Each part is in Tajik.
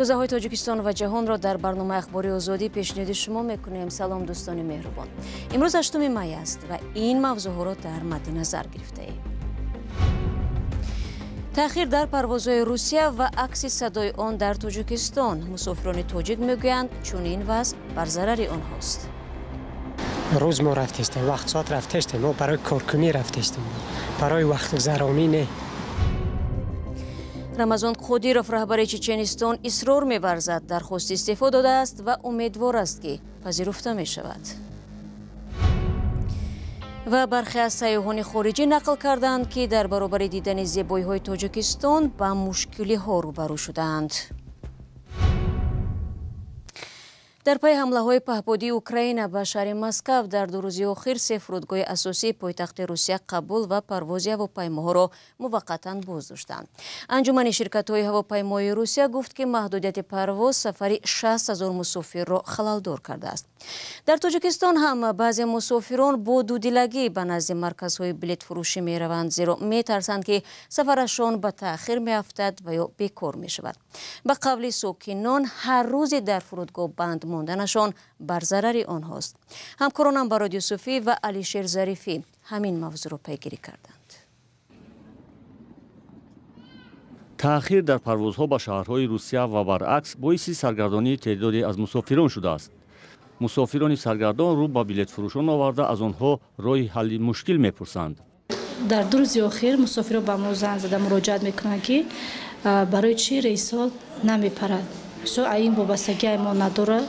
حوزه‌های تاجیکستان و جهان را در برنامه اخباری آزادی پیشنهاد شما میکنیم. سلام دوستان مهربان. امروز 8 می است و این موضوع را در مد نظر گرفته ایم. تأخیر در پروازهای روسیه و عکس صدای آن در تاجیکستان. مسافران تاجیک میگویند چنین وضع بر ضرر آنهاست. روز ما رفتیم، وقت ساعت رفتیم، ما برای کارکنی رفتیم، برای وقت گذرانی نه. رمضان قادیروف رهبر چچنستان اصرار می‌ورزد درخواست استعفا داده است و امیدوار است که پذیرفته می شود. و برخی از سیاحان خارجی نقل کردند که در برابر دیدن زیبایی‌های تاجیکستان با مشکل‌ها روبرو شدند. در پی حمله‌های پهپادی اوکراین به شهر مسکو در 2 روز اخیر 3 فرودگاه اساسی پایتخت روسیه قبول و پرواز هواپیماها را موقتا بازداشتند. انجمن شرکت‌های هواپیمایی روسیه گفت که محدودیت پرواز سفری 60,000 مسافر را خلل‌دار کرده است. در تاجیکستان هم بعضی مسافران با دودلگی به نزد مرکزهای بلیط فروشی می‌روند، زیرا می‌ترسند که سفرشان به تأخیر می‌افتد و یا بیکار می‌شود. به قول ساکنان هر روز در فرودگاه بند ماندنشان بر ضرر آنهاست. همکارانم با رادیو صوفی و علیشیر ظریفی همین موضوع را پیگیری کردند. تأخیر در پروازها به شهرهای روسیه و برعکس باعث سرگردانی تعدادی از مسافران شده است. مسافران سرگردان رو با بلیط فروشان آورده از آنها راه حل مشکل میپرسند. در 2 روز اخیر مسافران به ما زنگ زده مراجعت میکنند که برای چی ریسا نمیپرد. این وابستگی ما نداره،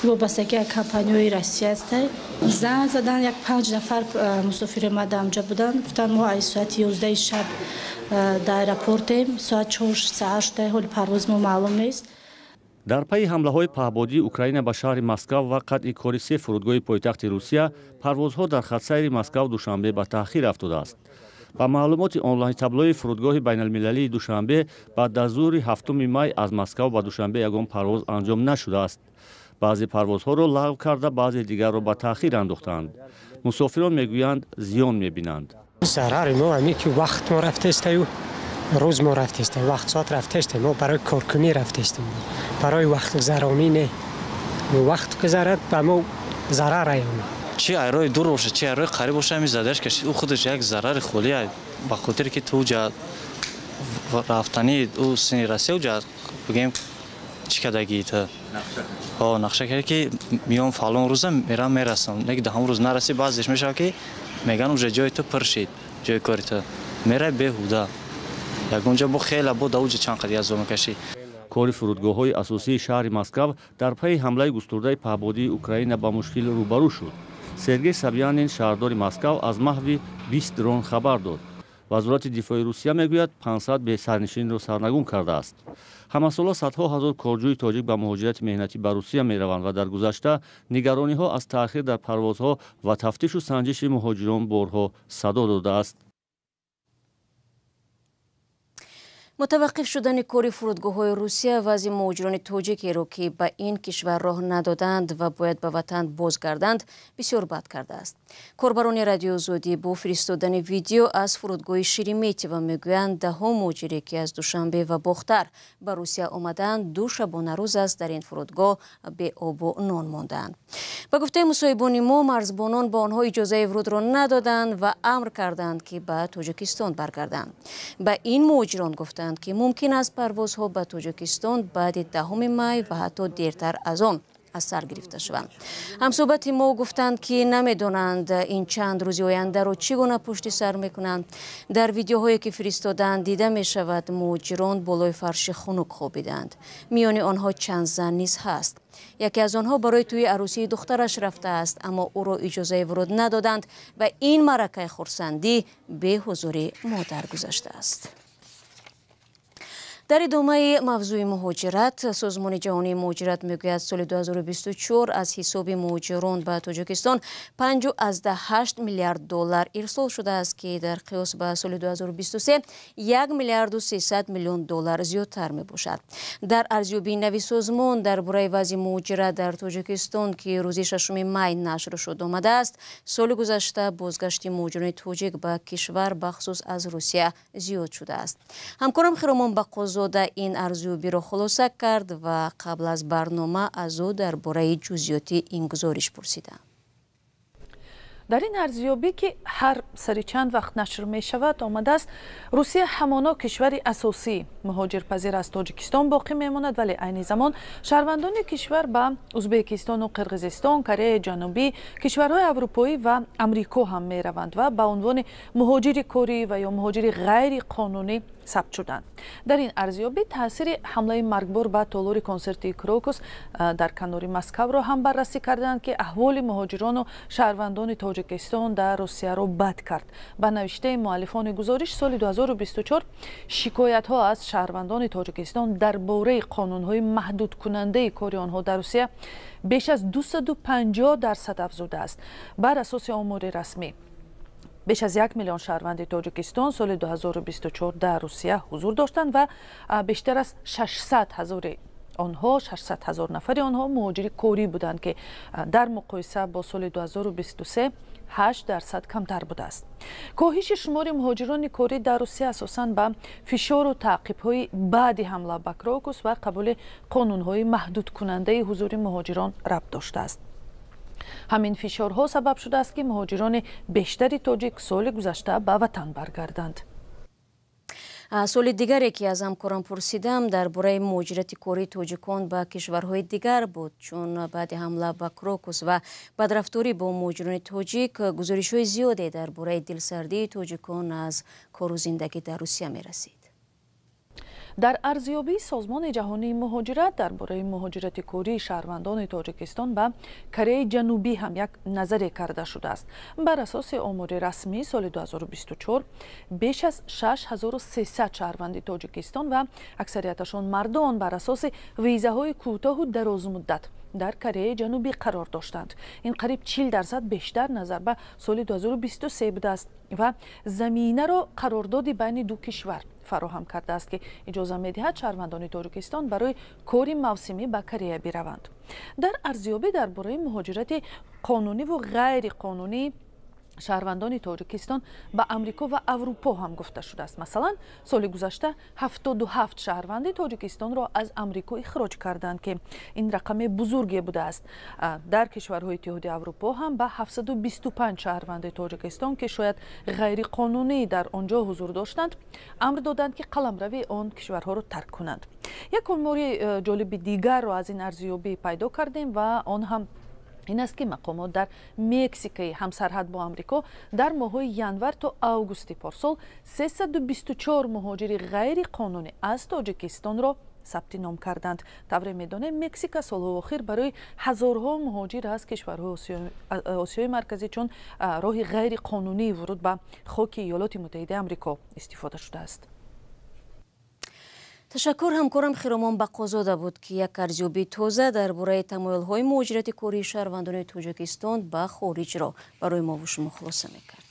وابستگی کمپانی‌های روسیه است. زنگ زدن یک 5 نفر مسافر ما آنجا بودند، گفتن ما از ساعت 11 شب در اپورتیم، ساعت 4 ساعت حال پرواز ما معلوم نیست. در پی حمله‌های پهپادی اوکراین به شهر مسکو و قطع کار 3 فرودگاه پایتخت روسیه، پروازها در خط سیر مسکو دوشنبه به تأخیر افتاده است. با معلومات آنلاین تابلوی فرودگاه بین المللی دوشنبه بعد از ظهر 7 می از مسکو به دوشنبه یگان پرواز انجام نشده است. بعضی پروازها را لغو کرده، بعضی دیگر را به تأخیر انداختند. مسافران میگویند زیان میبینند. ضرر ما همین که وقت ما رفتیم، روز ما رفتیم، وقت ساعت رفتیم، ما برای کارکنی رفتیم، برای وقت گذرانی نه. وقت گذرد به ما ضرر ایامه. چی ایرای دور باشه چی ایرای قریب باشه همین زدرش کشید، او خودش یک ضرر خالی است. به خاطر که تو جا رفتنی او سنی رسید و جا بگیم چی کدگی تا نقشه کرد که میام فلان روزم میرسم، نگه دهم روز نرسی بعضیش میشه که میگن اونجا جای تو پرشید، جای کاری تو میره بهوده یک اونجا با خیلی با دوجه چند قدی از اون کشی. کار فرودگاه‌های اساسی شهر مسکو در پی حمله گسترده پهپادی اوکراین با مشکل روبرو شد. سرگئی سابیانین شهردار مسکو از محو 20 درون خبر داد. وزارت دفاع روسیه میگوید 500 به سرنشین را سرنگون کرده است. همسالا صدها هزار کارجوی تاجیک به مهاجرت مهنتی به روسیه میروند و در گذشته نگرانی‌ها از تأخیر در پروازها و تفتیش و سنجش مهاجران بارها صدا داده است. متوقف شدن کار فرودگاه‌های روسیه وضع مهاجران تاجیکی را که به این کشور راه ندادند و باید به وطن بازگردند بسیار بد کرده است. کاربران رادیو آزادی با فرستادن ویدیو از فرودگاه شیرمیتیو میگویند ده‌ها مهاجر که از دوشنبه و باختر به روسیه آمدند 2 شبانه روز است در این فرودگاه به آب و نان ماندند. به گفته مصاحبان ما مرزبانان به آنها اجازه ورود را ندادند و امر کردند که به تاجیکستان برگردند. به این مهاجران گفتند که ممکن است پروازها به تاجیکستان بعد 10 می و حتی دیرتر از آن از سر گرفته شوند. همصحبت ما گفتند که نمیدانند این چند روز آینده را چگونه پشت سر میکنند. در ویدیوهایی که فرستادند دیده می شود مهاجران بالای فرش خنک خوابیدند. میان آنها چند زن نیز هست. یکی از آنها برای توی عروسی دخترش رفته است اما او را اجازه ورود ندادند و این معرکه خرسندی به حضور مادر گذشته است. در ادامه موضوع مهاجرت، سازمان جهانی مهاجرت میگوید سال 2024 از حساب مهاجران به تاجیکستان 5.8 میلیارد دلار ارسال شده است که در قیاس به سال 2023 1 میلیارد و 300 میلیون دلار زیادتر می باشد. در ارزیابی نوی سازمان درباره وضع مهاجرت در تاجیکستان که روز 6 می نشر شد آمده است، سال گذشته بازگشت مهاجران تاجیک به کشور بخصوص از روسیه زیاد شده است. همکارم خیرامان بقازو бақозода ин арзёбиро хулоса кард ва қабл аз барнома аз ӯ дар бораи ҷузъиёти ин гузориш пурсидам. дар ин арзёбӣ ки ҳар сари чанд вақт нашр мешавад омадааст русия ҳамоно кишвари асосӣ муҳоҷирпазир аз тоҷикистон боқӣ мемонад, вале айни замон шаҳрвандони кишвар ба узбекистону қирғизистон, кореяи ҷанубӣ, кишварҳои аврупоӣ ва амрико ҳам мераванд ва ба унвони муҳоҷири корӣ ва ё муҳоҷири ғайриқонунӣ сабт шуданд. дар ин арзёбӣ таъсири ҳамлаи маргбор ба толори консерти Крокус дар канори Москавро ҳам баррасӣ карданд ки аҳволи муҳоҷирону шаҳрвандони Тоҷикистон дар Русияро бад кард. Ба навиштаи муаллифони гузориш соли 2024 шикоятҳо аз шаҳрвандони Тоҷикистон дар бораи қонунҳои маҳдудкунандаи кори онҳо дар Русия беш аз 250% афзудааст. Бар асоси омори расмӣ беш аз 1 миллион шаҳрванди Тоҷикистон соли 2024 дар Русия ҳузур доштанд ва бештар аз 600 ҳазор нафари онҳо муҳоҷири корӣ буданд ки дар муқоиса бо соли 2023 8% камтар будааст. коҳиши шумори муҳоҷирони корӣ дар Русия асосан ба фишору таъқибҳои баъди ҳамла ба Крокус ва қабули қонунҳои маҳдудкунандаи ҳузури муҳоҷирон рабт доштааст. ҳамин фишорҳо сабаб шудааст ки муҳоҷирони бештари тоҷик соли гузашта ба ватан баргарданд. соли дигаре ки аз ҳамкорам пурсидам дар бораи муҳоҷирати кории тоҷикон ба кишварҳои дигар буд, чун баъди ҳамла ба Крокус ва бадрафторӣ бо муҳоҷирони тоҷик гузоришҳои зиёде дар бораи дилсардии тоҷикон аз кору зиндагӣ дар Русия мерасид. дар арзёбии Созмони ҷаҳонии муҳоҷират дар бораи муҳоҷирати кории шаҳрвандони Тоҷикистон ба Кореяи ҷанубӣ ҳам як назаре карда шудааст. Бар асоси омори расмӣ соли 2024 беш аз 6300 шаҳрванди Тоҷикистон ва аксарияташон мардон бар асоси визаҳои кӯтоҳу дарозмуддат дар Кореяи ҷанубӣ қарор доштанд. ин қариб 40% бештар назар ба соли 2023 будааст ва заминаро қарордоди байни ду кишвар фароҳам кардааст ки иҷоза медиҳад шаҳрвандони Тоҷикистон барои кори мавсимӣ ба Корея бираванд. дар арзёбӣ дар бораи муҳоҷирати қонуниву ғайриқонунӣ шаҳрвандони Тоҷикистон ба Амрико ва Аврупо ҳам гуфта шудааст. Масалан, соли гузашта 77 шаҳрванди Тоҷикистонро аз Амрико ихроҷ карданд ки ин рақами бузурге будааст. дар кишварҳои Иттиҳоди Аврупо ҳам ба 725 шаҳрванди Тоҷикистон ки шояд ғайриқонунӣ дар онҷо ҳузур доштанд, амр доданд ки қаламравии он кишварҳоро тарк кунанд. як омори ҷолиби дигарро аз ин арзёбӣ пайдо кардем ва он ҳам ин аст ки мақомот дар Мексикаи ҳамсарҳад бо Амрико дар моҳҳои январ то августи парсол 324 муҳоҷири ғайриқонунӣ аз Тоҷикистонро сабти ном карданд. тавре медонем Мексика солҳои охир барои ҳазорҳо муҳоҷир аз кишварҳои Осиёи марказӣ чун роҳи ғайриқонунии вуруд ба хоки Иёлоти Муттаҳидаи Амрико истифода шудааст. ташаккур ҳамкорам Хиромон Бақозода буд ки як арзёбии тоза дар бораи тамоилҳои муҳоҷирати кории шаҳрвандони Тоҷикистон ба хориҷро барои мо ва шумо хулоса мекард.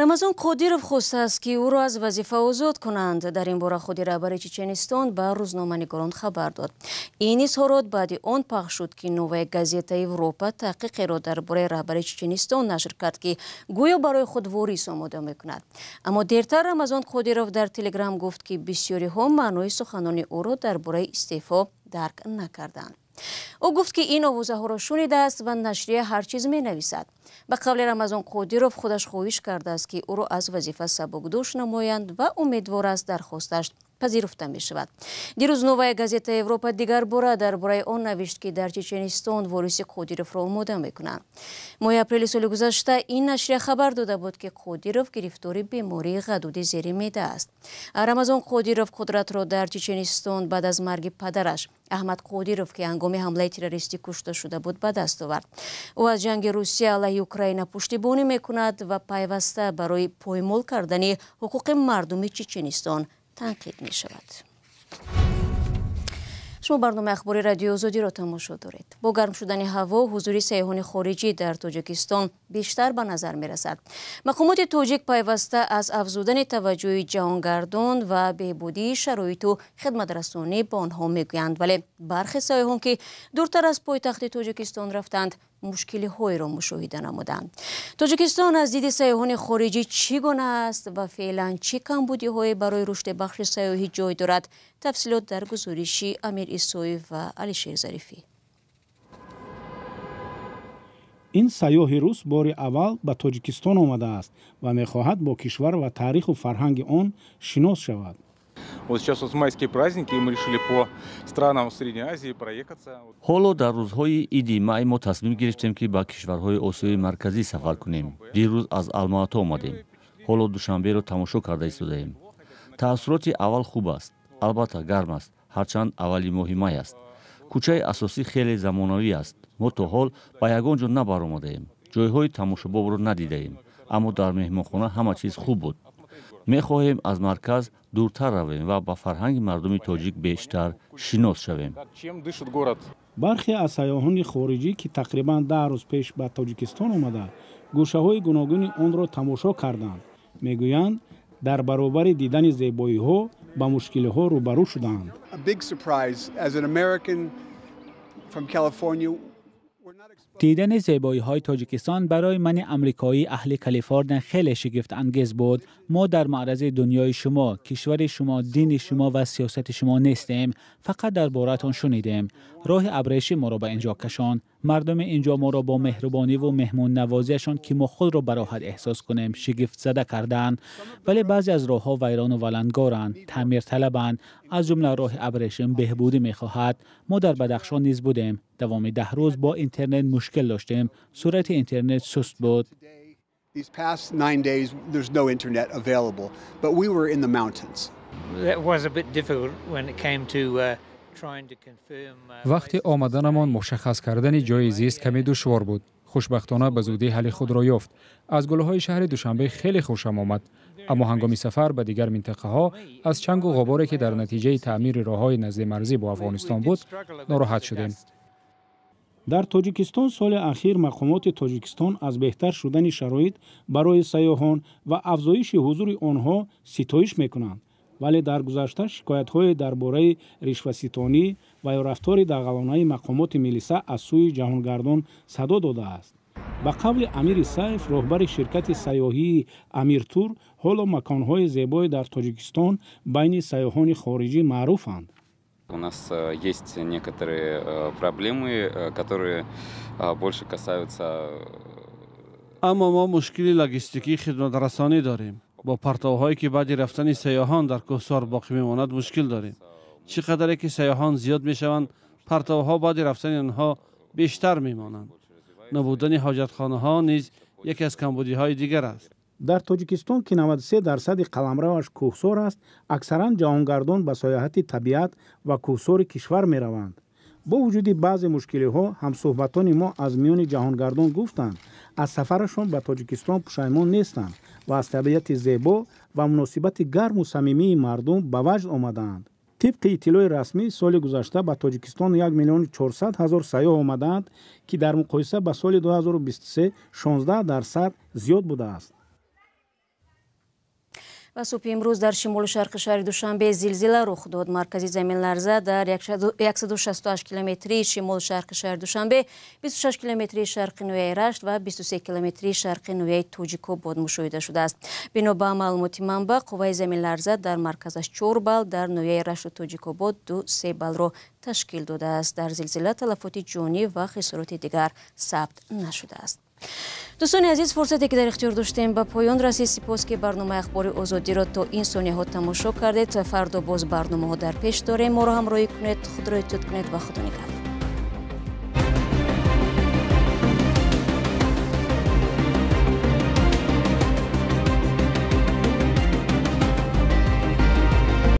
рамазон қодиров хостааст ки ӯро аз вазифа озод кунанд. дар ин бора худи раҳбари Чеченистон ба рӯзноманигорон хабар дод. ин изҳорот баъди он пахш шуд ки Новая газета Европа таҳқиқеро дар бораи раҳбари Чеченистон нашр кард ки гӯё барои худ ворис омода мекунад. аммо дертар Рамазон Қодиров дар Телеграм гуфт ки бисёриҳо маънои суханони ӯро дар бораи истеъфо дарк накарданд. ӯ гуфт ки ин овозаҳоро шунидааст ва нашрия ҳар чиз менависад. ба қавли Рамазон Қодиров худаш хоҳиш кардааст ки ӯро аз вазифа сабукдош намоянд ва умедвор аст дархосташ пазируфта мешавад. дирӯз Новая газета Европа дигар бора дар бораи он навишт ки дар Чеченистон вориси Қодировро омода мекунанд. моҳи апрели соли гузашта ин нашрия хабар дода буд ки Қодиров гирифтори бемории ғадуди зери меъда аст. Рамазон Қодиров қудратро дар Чеченистон баъд аз марги падараш Аҳмад Қодиров ки ҳангоми ҳамлаи террористӣ кушта шуда буд ба даст овард. ӯ аз ҷанги Русия алайҳи Украина пуштибонӣ мекунад ва пайваста барои поймол кардани ҳуқуқи мардуми Чеченистон танқид мешавад. شما برنامه اخباری رادیو آزادی را تماشا دارید. با گرم شدن هوا حضور سیاحان خارجی در تاجیکستان بیشتر به نظر می رسد. مقامات تاجیک پیوسته از افزودن توجه جهانگردان و بهبودی شرایط و خدمت رسانی به آنها میگویند، ولی برخی سیاحان که دورتر از پایتخت تاجیکستان رفتند مشکلی های را مشاهده نمودند. تاجیکستان از دید سیاحان خارجی چگونه است و فعلا چه کمبودی های برای رشد بخش سیاحی جای دارد؟ تفصیلات در گزارشی امیر ایسوی و علیشیر ظریفی. این سیاح روس بار اول به تاجیکستان آمده است و می‌خواهد با کشور و تاریخ و فرهنگ آن شناس شود. حالا در روزهای عید مای ما تصمیم گرفتیم که به کشورهای آسیای مرکزی سفر کنیم. دیروز از الماتا آمدیم. حالا دوشنبه را تماشا کرده ایستادیم. تأثیرات اول خوب است. البته گرم است. هرچند اولی ماه مای است. کوچه اساسی خیلی زمانوی است. ما تا حال به یگان جا نبرآمدیم. جایهای تماشاباب را ندیدیم. اما در مهمانخانه همه چیز خوب بود. می‌خواهیم از مرکز دورتر رویم و با فرهنگ مردم تاجیک بیشتر شناس شویم. برخی از سیاحان خارجی که تقریباً 10 روز پیش به تاجیکستان آمده، گوشه‌های گوناگون آن را تماشا کردند. میگویند در برابر دیدن زیبایی‌ها با مشکل‌ها روبرو شدند. دیدن زیبایی‌های تاجیکستان برای من آمریکایی اهل کالیفرنیا خیلی شگفت انگیز بود. ما در معرض دنیای شما، کشور شما، دین شما و سیاست شما نیستیم. فقط درباره‌تان شنیدیم. راه ابریشمی ما را به اینجا کشاند. مردم اینجا ما را با مهربانی و مهمان نوازیشان که ما خود را به راحت احساس کنیم شگفت زده کردند. ولی بعضی از راه‌ها ویران و ولنگارند، تعمیر طلبند. از جمله راه ابریشم بهبودی می‌خواهد. ما در بدخشان نیز بودیم. دوام 10 روز با اینترنت مشکل داشتیم. سرعت اینترنت سست بود. These past 9 days there's no internet available, but we were in the mountains. It was a bit difficult when it came to trying to confirm. وقتی آمدنمان مشخص کردن جای زیست کمی دشوار بود. خوشبختانه به زودی حل خود را یافت. از گله‌های شهر دوشنبه خیلی خوشم آمد. اما هنگام سفر به دیگر منطقه ها از چنگ و غباری که در نتیجه تعمیر راه‌های نزد مرزی با افغانستان بود ناراحت شدیم. در تاجیکستان سال اخیر مقامات تاجیکستان از بهتر شدن شرایط برای سیاحان و افزایش حضور آنها ستایش میکنند، ولی در گذشته شکایت‌های درباره رشوه‌ستانی و یا رفتار دغلانه مقامات ملیسا از سوی جهانگردان صدا داده است. با قول امیر سیف رهبر شرکت سیاحی امیر تور، حالا مکان‌های زیبای در تاجیکستان بین سیاحان خارجی معروفند. У нас есть некоторые проблемы, которые больше касаются. اما ما مشکلی لوجستیکی خدمت رسانی داریم. با پرتوهایی که بعد رفتن سیاحان در کوهسار باقی میماند مشکل داریم. چقدر که سیاحان زیاد میشوند، پرتوها بعد رفتن آنها بیشتر میمانند. نبودن حاجتخانه ها نیز یکی از کمبودی‌های دیگر است. در تاجیکستان که 93% قلمروش کوهسار است، اکثرا جهانگردان به سیاحت طبیعت و کوهسار کشور می روند. با وجود بعض مشکل‌ها، همصحبتان ما از میان جهانگردان گفتند از سفرشان به تاجیکستان پشیمان نیستند و از طبیعت زیبا و مناسبت گرم و صمیمی مردم به وجد آمدند. طبق اطلاع رسمی سال گذشته به تاجیکستان 1,400,000 سیاح آمدند که در مقایسه با سال 2023 16% زیاد بوده است. و صبح امروز در شمال شرق شهر دوشنبه زلزله رخ داد. مرکزی زمین لرزه در 168 کیلومتری شمال شرق شهر دوشنبه، 26 کیلومتری شرق نویه رشت و 23 کیلومتری شرق نویه توجیکوباد مشاهده شده است. بنا به معلومات منبع، قوه زمین لرزه در مرکزش 4 بال، در نویه رشت و توجیکوباد 2-3 بال را تشکیل داده است. در زلزله تلفات جانی و خسارات دیگر ثبت نشده است. دوستان عزیز، فرصتی که در اختیار داشتیم به پایان رسید. سپاس که برنامه اخبار آزادی را تا این ثانیه ها تماشا کردید. فردا باز برنامه ها در پیش داریم. ما را همراهی کنید، خود را احتیاط کنید و خدا نگهدار.